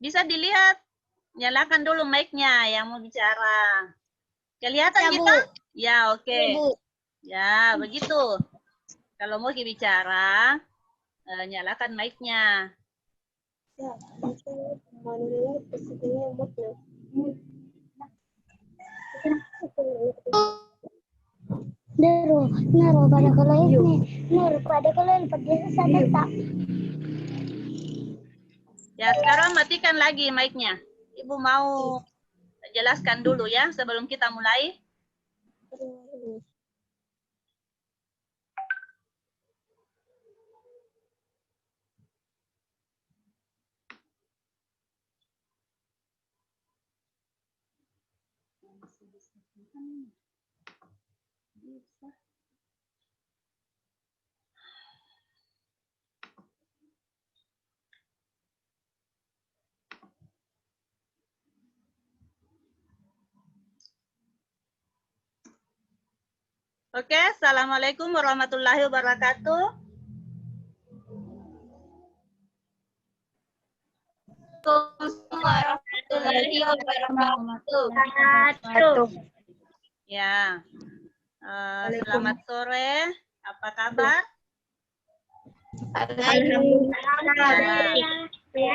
Bisa dilihat. Nyalakan dulu mic-nya yang mau bicara. Kelihatan kita? Ya, oke. Ya, begitu. Kalau mau bicara, nyalakan mic-nya. Ya, sekarang matikan lagi mic-nya. Ibu mau jelaskan dulu ya sebelum kita mulai. Oke, assalamualaikum warahmatullahi wabarakatuh. Warahmatullahi wabarakatuh. Ya, selamat sore. Apa kabar?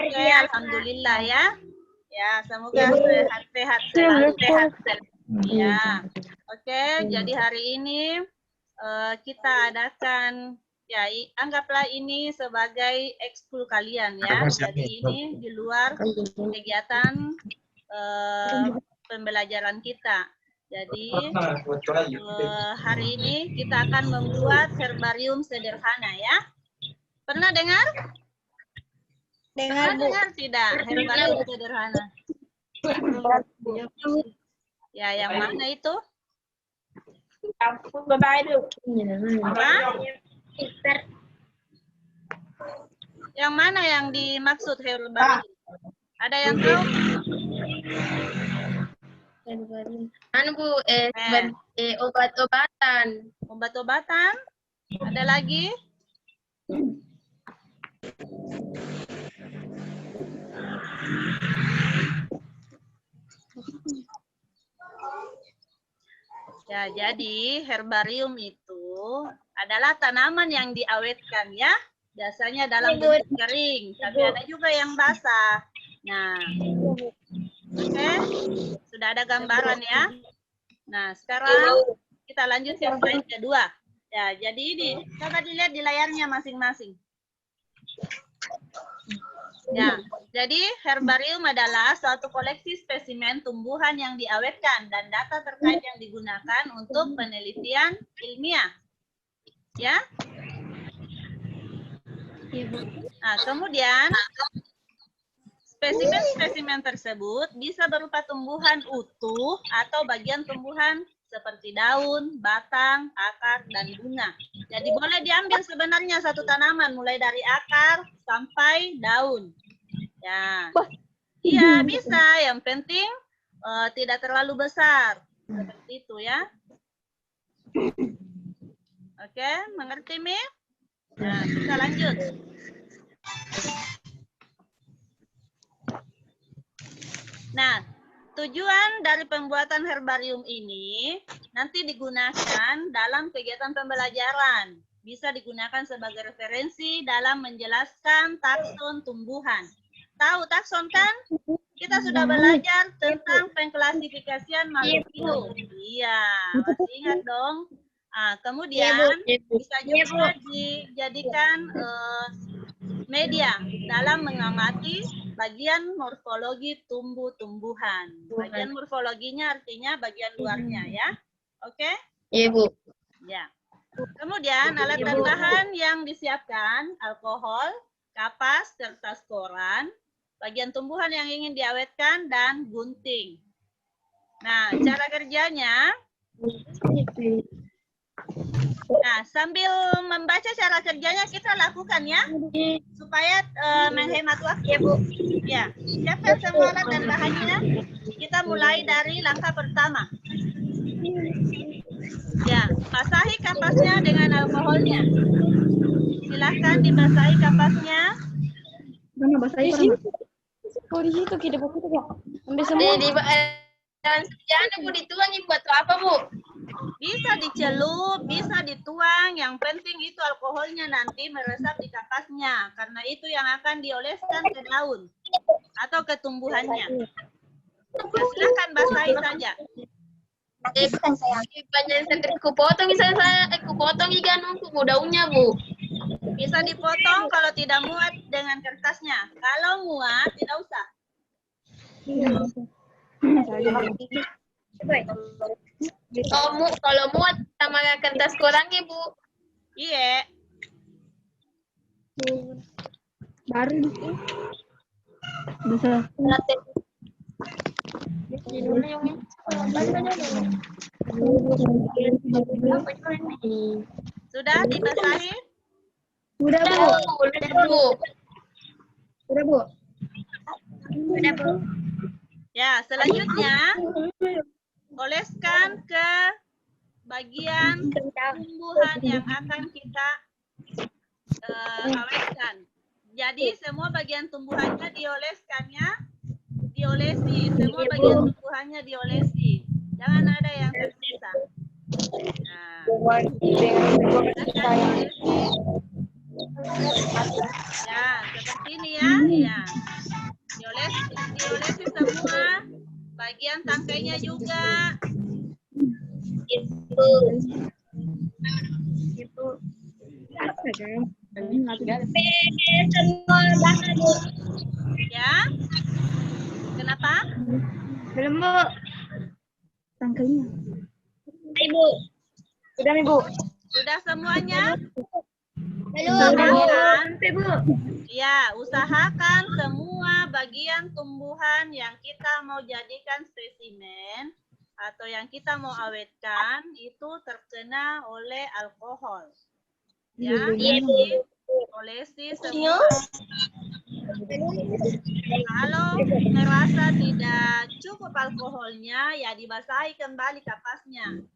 Oke, alhamdulillah ya. Ya, semoga sehat-sehat selalu. Ya, oke. Jadi hari ini kita adakan, ya anggaplah ini sebagai ekskul kalian ya. Jadi ini di luar kegiatan pembelajaran kita. Jadi hari ini kita akan membuat herbarium sederhana ya. Pernah dengar? Pernah dengar tidak herbarium sederhana? Ya, yang mana itu? Apa? Yang mana yang dimaksud herbarium? Ada yang tahu? Obat-obatan. Obat-obatan? Ada lagi? Ya, jadi herbarium itu adalah tanaman yang diawetkan ya. Biasanya dalam bentuk kering, tapi ada juga yang basah. Nah, oke, sudah ada gambaran ya. Nah, sekarang kita lanjut ke slide kedua. Ya, jadi ini, coba dilihat di layarnya masing-masing. Ya, jadi herbarium adalah suatu koleksi spesimen tumbuhan yang diawetkan dan data terkait yang digunakan untuk penelitian ilmiah. Ya. Nah, kemudian spesimen-spesimen tersebut bisa berupa tumbuhan utuh atau bagian tumbuhan seperti daun, batang, akar, dan bunga. Jadi boleh diambil sebenarnya satu tanaman mulai dari akar sampai daun. Ya, iya bisa. Yang penting tidak terlalu besar. Seperti itu ya. Oke, mengerti Mi? Nah, kita lanjut. Nah, tujuan dari pembuatan herbarium ini nanti digunakan dalam kegiatan pembelajaran. Bisa digunakan sebagai referensi dalam menjelaskan takson tumbuhan. Tahu takson kan? Kita sudah belajar tentang pengklasifikasian makhluk hidup. Iya, masih ingat dong? Nah, kemudian bisa juga dijadikan media dalam mengamati bagian morfologi tumbuh-tumbuhan. Bagian morfologinya artinya bagian luarnya ya. Oke? Iya, Bu. Ya. Kemudian alat dan bahan yang disiapkan alkohol, kapas, kertas koran, bagian tumbuhan yang ingin diawetkan, dan gunting. Nah, cara kerjanya. Nah, sambil membaca cara kerjanya kita lakukan ya, supaya menghemat waktu. Ya, Bu. Ya, siapkan semua alat dan bahannya. Kita mulai dari langkah pertama. Ya, basahi kapasnya dengan alkoholnya. Silahkan dibasahi kapasnya. Oh di situ kita buku tuh ya. Ambil semua. Di jangan Bu dituang buat apa Bu? Bisa dicelup, bisa dituang. Yang penting itu alkoholnya nanti meresap di kapasnya. Karena itu yang akan dioleskan ke daun atau ke tumbuhannya. Ya, silakan basahi saja. Banyak sakit kupotong misalnya kupotong ikan daunnya Bu. Bisa dipotong kalau tidak muat dengan kertasnya. Kalau muat tidak usah. Kalau muat sama kertas kurangnya Bu. Iya. Baru gitu. Bisa. Sudah dibasahi? Sudah Bu. Sudah Bu. Sudah Bu. Ya, selanjutnya oleskan ke bagian tumbuhan yang akan kita awetkan. Jadi semua bagian tumbuhannya dioleskannya, diolesi. Semua bagian tumbuhannya diolesi. Jangan ada yang tersisa. Nah, ya, seperti ini ya. Ya. Diolesi semua. Bagian tangkainya juga. Itu apa kan? Ya. Kenapa? Belum Bu. Tangkainya. Ibu. Sudah Ibu. Sudah semuanya? Belum. Sampai Bu. Ya, usahakan semua bagian tumbuhan yang kita mau jadikan spesimen atau yang kita mau awetkan itu terkena oleh alkohol. Ya, jadi olesi semua. Kalau merasa tidak cukup alkoholnya, ya dibasahi kembali kapasnya.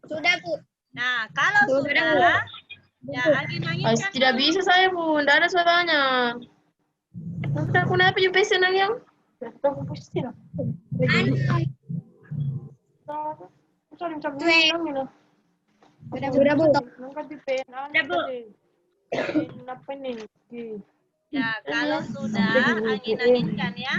Sudah Bu. Nah, kalau sudah, ya angin-anginkan. Tidak bisa saya Bu, tidak ada suaranya. Kenapa juga senang yang? Sudah Bu. Ya, kalau sudah angin-anginkan ya.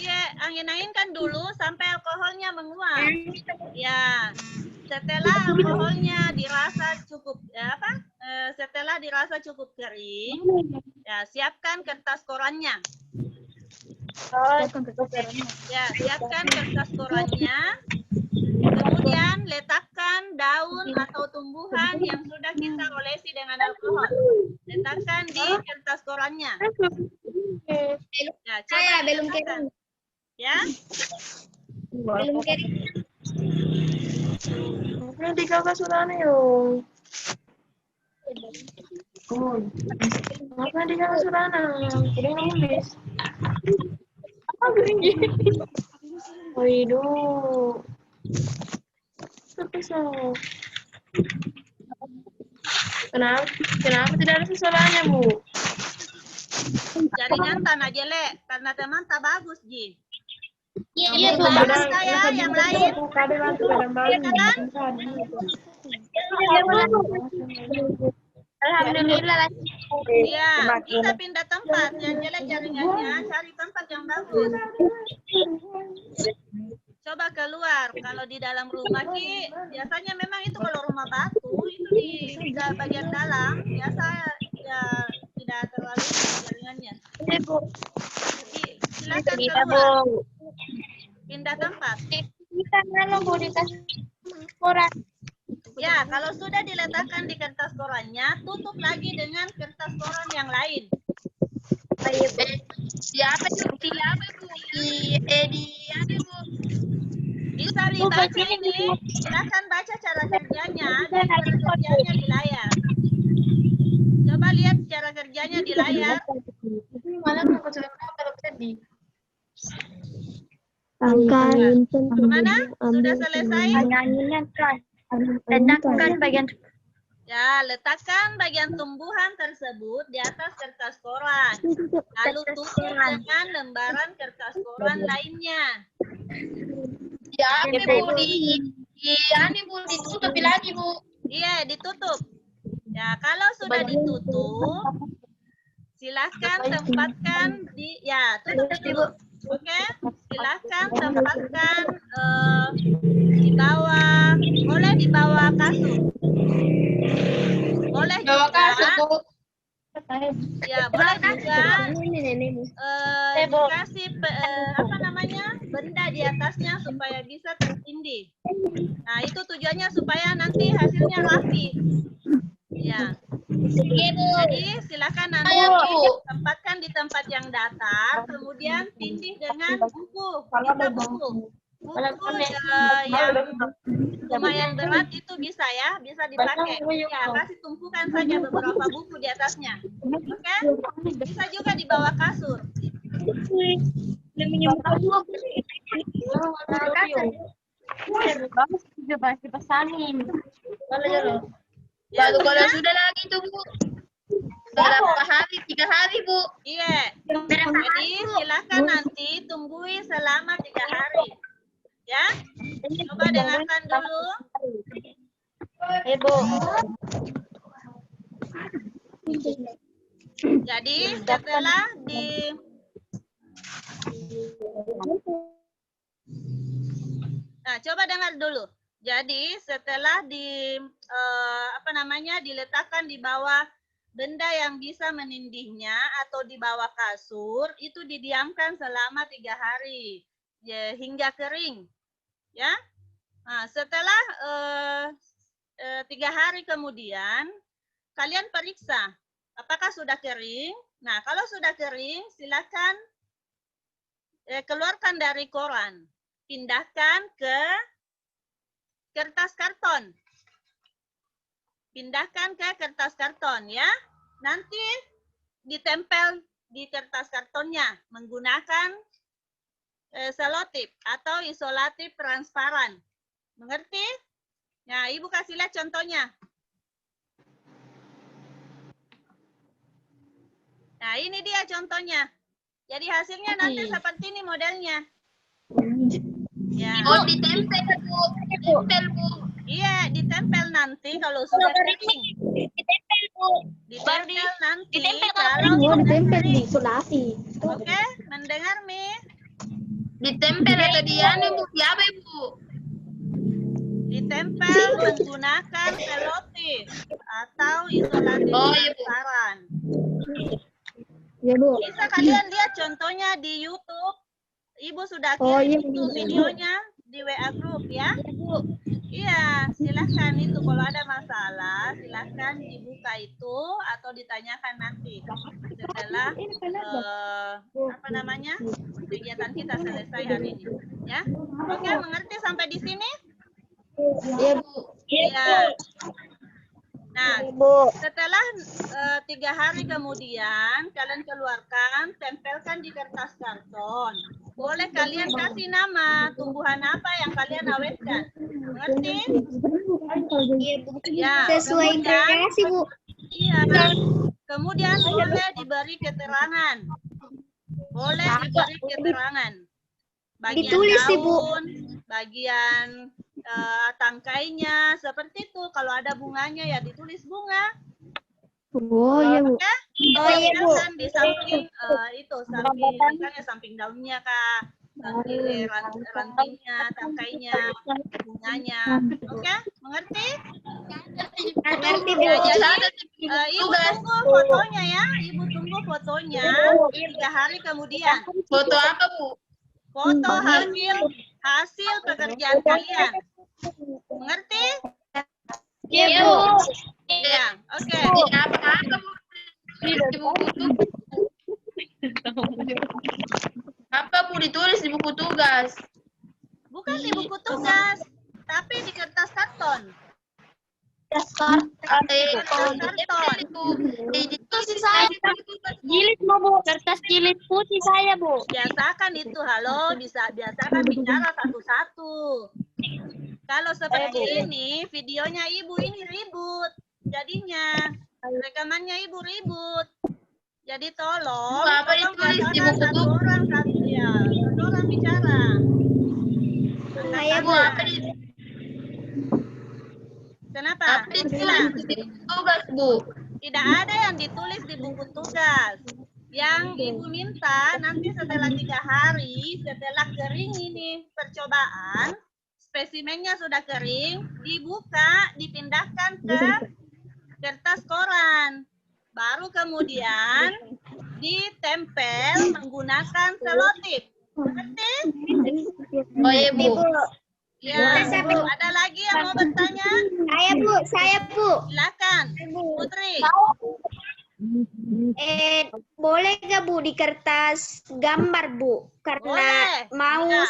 Iya, angin-anginkan dulu sampai alkoholnya menguap. Ya, setelah alkoholnya dirasa cukup setelah dirasa cukup kering, ya siapkan kertas korannya. Ya, siapkan kertas korannya. Kemudian letakkan daun atau tumbuhan yang sudah kita olesi dengan alkohol. Letakkan di kertas korannya. Ya, coba belum letakkan. Ya. Belum kering. Nanti kakak suaranya yo. Nanti kakak suaranya. Kering nulis. Apa kering gini? Waduh. Tapi so. Kenapa tidak ada suaranya Bu? Jaringan tanah jelek karena teman tak bagus, Ji. Iya Bu. Saya yang lain. Alhamdulillah. Iya, kita pindah tempat. Yang jelek jaringannya, cari tempat yang bagus. Coba keluar. Kalau di dalam rumah, Ki, biasanya memang itu kalau rumah batu, itu di bagian dalam, biasa ya tidak terlalu jaringannya. Jadi, silakan keluar. Pindah tempat. Kita kalau mau dikasih koran. Ya, kalau sudah diletakkan di kertas korannya, tutup lagi dengan kertas koran yang lain. Di apa tuh? Di apa Bu? Di apa Bu? Bisa dibaca ini. Silakan baca cara kerjanya. Lihat cara kerjanya di layar. Coba lihat cara kerjanya di layar. Malah aku sudah kalau sedih. Mana? Sudah selesai? Letakkan bagian Ya, letakkan bagian tumbuhan tersebut di atas kertas koran. Lalu tutup dengan lembaran kertas koran lainnya. Ya, Bu, Bu, ditutup lagi, Bu. Iya, ditutup. Ya, kalau sudah ditutup, silahkan tempatkan di, ya, tutup dulu. Oke, silahkan tempatkan di bawah, boleh di bawah kasur. Boleh juga, ya boleh juga dikasih apa namanya benda di atasnya supaya bisa tertindih. Nah itu tujuannya supaya nanti hasilnya rapi. Ya. Jadi silakan nanti tempatkan di tempat yang datar, kemudian tindih dengan buku. Bisa buku. Buku yang lumayan berat itu bisa ya, bisa dipakai. Ya, kasih tumpukan saja beberapa buku di atasnya. Oke? Bisa juga di bawah kasur. Kalau sudah lagi tuh Bu. Berapa hari? 3 hari Bu. Iya. Jadi silakan nanti tunggui selama 3 hari. Ya, coba dengarkan dulu. Ibu. Jadi setelah nah coba dengar dulu. Jadi setelah diletakkan di bawah benda yang bisa menindihnya atau di bawah kasur, itu didiamkan selama 3 hari ya, hingga kering. Ya, nah, setelah 3 hari kemudian kalian periksa apakah sudah kering. Nah, kalau sudah kering, silakan keluarkan dari koran, pindahkan ke kertas karton. Pindahkan ke kertas karton ya. Nanti ditempel di kertas kartonnya menggunakan selotip atau isolatif transparan. Mengerti? Nah, Ibu kasih lihat contohnya. Nah, ini dia contohnya. Jadi hasilnya nanti seperti ini modelnya. Ya. Oh, ditempel Bu. Ditempel Bu. Iya, ditempel nanti kalau sudah kering. Ditempel Bu. Ditempel nanti kalau sudah ditempel kering. diisolasi. Oke, mendengar Mi? Ditempel atau di anu Bu? Di apa Bu? Ditempel menggunakan selotip atau isolatif transparan. Ya Bu. Bisa kalian lihat contohnya di YouTube. Ibu sudah kirim itu videonya di WA grup ya. Iya, silahkan itu kalau ada masalah silahkan dibuka itu atau ditanyakan nanti setelah kegiatan kita selesai hari ini ya. Oke, mengerti sampai di sini? Iya Bu. Iya. Nah, setelah 3 hari kemudian kalian keluarkan, tempelkan di kertas karton. Boleh kalian kasih nama tumbuhan apa yang kalian awetkan. Mengerti? Ya. Sesuai kreasi Bu. Iya. Kemudian boleh diberi keterangan. Boleh diberi keterangan. Bagian Ditulis sih, Bu. daun, bagian tangkainya seperti itu. Kalau ada bunganya ya ditulis bunga. Oh iya Bu. Oke? Oh iya Bu. Kan di samping samping misalnya samping daunnya Kak, samping rantingnya, tangkainya, bunganya. Oke? Mengerti? Mengerti Bu. Ya, jadi Ibu tunggu fotonya ya. Ibu tunggu fotonya 3 hari kemudian. Foto apa Bu? Foto hasil pekerjaan kalian. Mengerti? Iya Bu. Ya, oke. Apa Bu? buku tugas. Bukan di buku tugas, tapi di kertas karton. Itu sih saya. Jilid Bu, kertas jilid putih saya Bu. Biasakan itu, halo, biasakan bicara satu-satu. Kalau seperti ini, videonya Ibu ini ribut. Jadinya, rekamannya Ibu ribut. Jadi tolong, Apa ditulis di buku satu orang bicara. Saya Bu. Kenapa? Apa ditulis di buku tugas, Bu? Tidak ada yang ditulis di buku tugas. Yang Ibu minta nanti setelah 3 hari, setelah kering ini percobaan, spesimennya sudah kering, dibuka, dipindahkan ke kertas koran. Baru kemudian ditempel menggunakan selotip. Ngerti? Oh iya, Bu. Ya, ada lagi yang mau bertanya? Saya Bu. Silakan, Putri. Boleh nggak Bu di kertas gambar Bu? Karena Boleh. mau. Ya.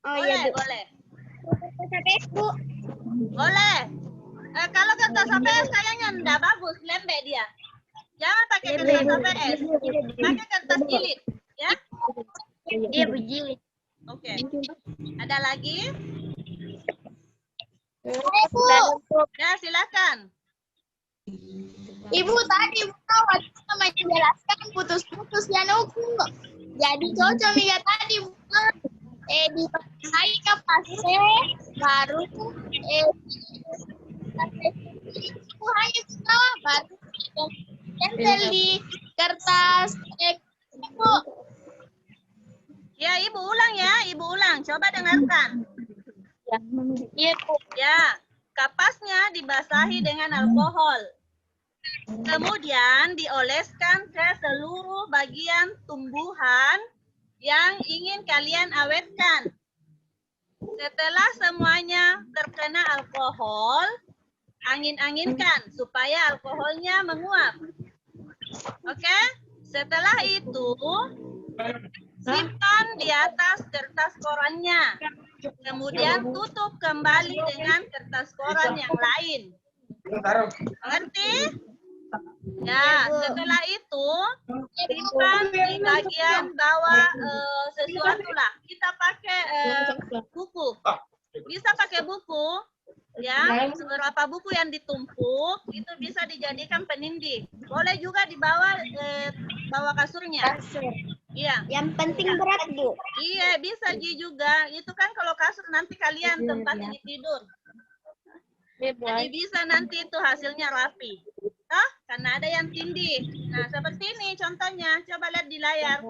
Oh Boleh, iya Bu. boleh. KPS Bu. Boleh. Kalau kertas APS kayaknya enggak bagus, lembek dia. Jangan pakai kertas APS. Pakai kertas jilid, ya? Iya Bu jilid. Oke. Ada lagi? Bu. Ya, silakan. Ibu tadi waktu menjelaskan putus-putus ya nuku. Jadi cocok ya tadi di hari ke pase baru itu hanya kita baru tempel di kertas Bu. Ya, Ibu ulang ya, Ibu ulang. Coba dengarkan. Iya Bu. Ya, kapasnya dibasahi dengan alkohol. Kemudian dioleskan ke seluruh bagian tumbuhan yang ingin kalian awetkan. Setelah semuanya terkena alkohol, angin-anginkan supaya alkoholnya menguap. Oke? Setelah itu, simpan di atas kertas korannya. Kemudian tutup kembali dengan kertas koran yang lain. Mengerti? Ya, setelah itu simpan di bagian bawah sesuatu lah. Kita pakai buku. Bisa pakai buku, ya. Beberapa buku yang ditumpuk itu bisa dijadikan penindih. Boleh juga di bawah kasurnya. Iya. Yang penting berat Bu. Iya, bisa Ji juga. Itu kan kalau kasur nanti kalian tempatin di tidur. Jadi bisa nanti itu hasilnya rapi. Toh? Karena ada yang tindih. Nah, seperti ini contohnya. Coba lihat di layar.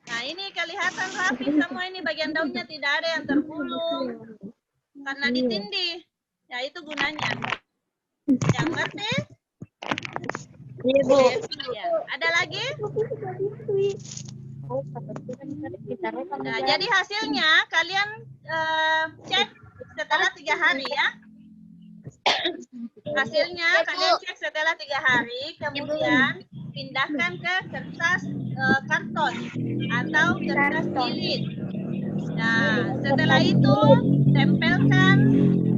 Nah, ini kelihatan rapi semua ini bagian daunnya tidak ada yang tergulung. Karena ditindih. Ya, itu gunanya. Yang ngerti? Iya Bu. Ya. Ada lagi? Nah, jadi hasilnya kalian cek setelah 3 hari ya. Hasilnya kalian cek setelah 3 hari, kemudian pindahkan ke kertas karton atau kertas jilid. Nah, setelah itu tempelkan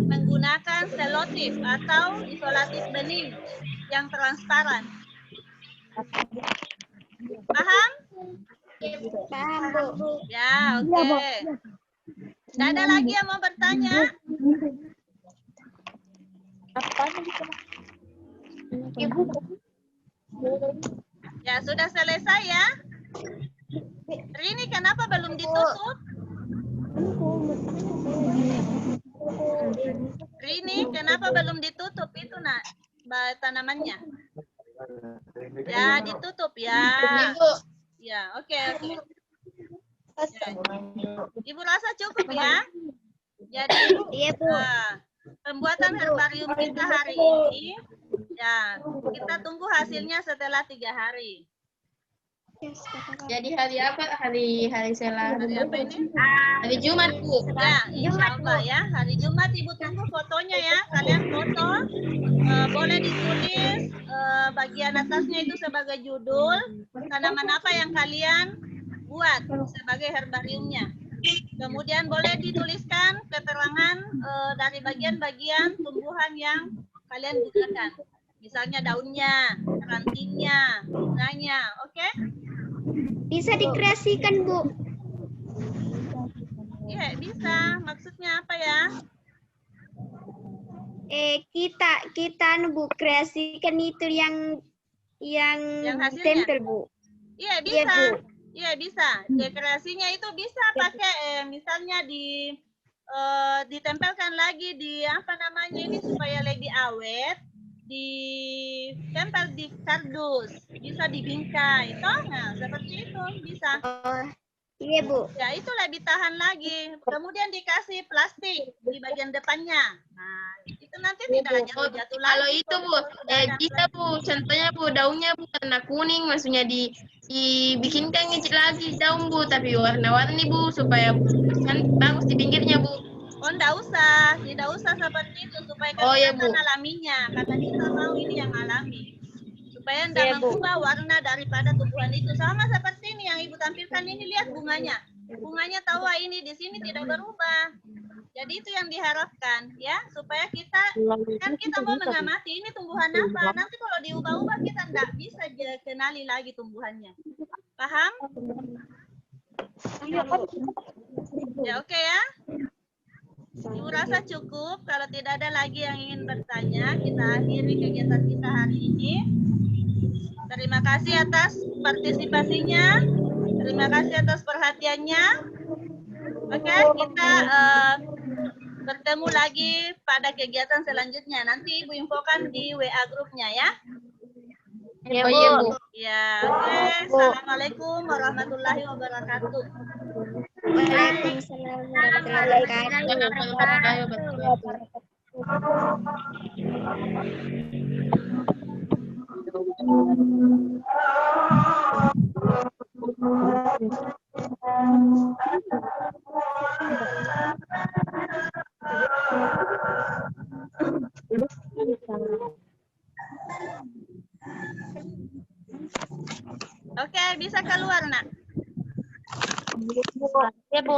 menggunakan selotip atau isolatif bening yang transparan. Paham? Paham Bu. Ya, oke. Tidak ada lagi yang mau bertanya? Ya, sudah selesai ya. Rini, kenapa belum ditutup? Rini, kenapa belum ditutup itu nak tanamannya? Ya, ditutup ya. Ya, oke. Ya. Ibu rasa cukup ya. Jadi, pembuatan herbarium kita hari ini, ya kita tunggu hasilnya setelah 3 hari. Jadi hari apa? Hari setelah Hari apa ini? hari Jumat, Bu. Ya, insya Allah ya. Hari Jumat Ibu tunggu fotonya ya. Kalian foto, boleh ditulis bagian atasnya itu sebagai judul tanaman apa yang kalian buat sebagai herbariumnya. Kemudian boleh dituliskan keterangan dari bagian-bagian tumbuhan yang kalian gunakan. Misalnya daunnya, rantingnya, bunganya, oke? Bisa dikreasikan, Bu. Iya, bisa. Maksudnya apa ya? Kita Bu, kreasikan itu yang Yang hasilnya? tempel, Bu. Iya, Iya, bisa. Bu. Iya, bisa. Dekreasinya itu bisa pakai misalnya ditempelkan lagi di apa namanya ini supaya lebih awet, ditempel di kardus, bisa dibingkai, toh? Nah, seperti itu bisa. Oh, iya, Bu. Ya, itu lebih tahan lagi. Kemudian dikasih plastik di bagian depannya. Nah, itu nanti tidak jatuh-jatuh lagi. Kalau itu Bu, bisa Bu, contohnya Bu, daunnya Bu warna kuning, maksudnya dibikinkan ngecil lagi daun Bu, tapi warna-warni Bu, supaya bagus di pinggirnya Bu. Oh, tidak usah seperti itu supaya Oh, iya, kelihatan Bu. alaminya, karena kita mau ini yang alami. Supaya tidak Iya, Bu. mengubah warna daripada tumbuhan itu. Sama seperti ini yang Ibu tampilkan ini, lihat bunganya. Bunganya tahu ini di sini tidak berubah. Jadi itu yang diharapkan ya, supaya kita mau mengamati ini tumbuhan apa. Nanti kalau diubah-ubah kita tidak bisa kenali lagi tumbuhannya. Paham? Ya, oke ya. Ibu rasa cukup. Kalau tidak ada lagi yang ingin bertanya, kita akhiri kegiatan kita hari ini. Terima kasih atas partisipasinya. Terima kasih atas perhatiannya. Oke, kita bertemu lagi pada kegiatan selanjutnya. Nanti Ibu infokan di WA grupnya ya. Oh, iya, Bu. Ya, oke. Assalamualaikum warahmatullahi wabarakatuh. Waalaikumsalam warahmatullahi wabarakatuh. Oke, bisa keluar, Nak. Ya, Bu.